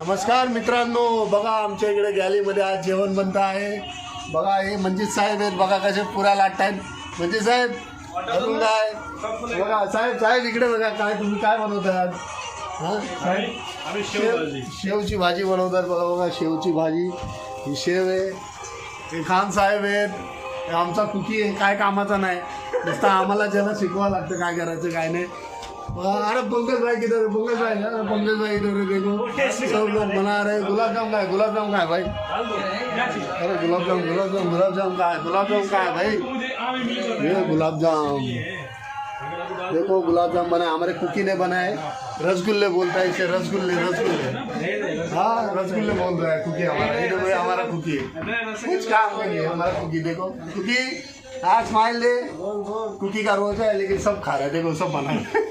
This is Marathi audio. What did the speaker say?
नमस्कार मित्रांनो, बघा आमच्या इकडे गॅलीमध्ये आज जेवण बनत आहे. बघा हे मंजित साहेब आहेत, बघा कसे पुऱ्या लाटतायत. मंजित साहेब अजून काय बघा, साहेब इकडे बघा, काय तुम्ही काय बनवताय आज? हां साहेब, शेवची भाजी बनवतात. बघा शेवची भाजी, ही शेव आहे. हे खान साहेब आहेत, हे आमचा कुकी आहे, काय कामाचा नाही, नुसतं आम्हाला ज्याला शिकवावं लागतं काय करायचं काय नाही. अरे पंकज भाई किधर, पंकज भाई इधर देखो, सब लोग बना रहे. गुलाबजाम काय भाई? अरे गुलाबजाम काय भाई? ये गुलाबजाम देखो, गुलाबजाम बनाए हमारे कुकी ने बनाए. रसगुल्ले बोलता है इसे, रसगुल्ले. हाँ रसगुल्ले बोल रहा है कुकी हमारा. ये हमारा कुकी है, कुछ काम नहीं है हमारा कुकी. देखो कुकी, हाँ स्माइल दे. कुकी का रोज है लेकिन सब खा रहे हैं, देखो सब बना है.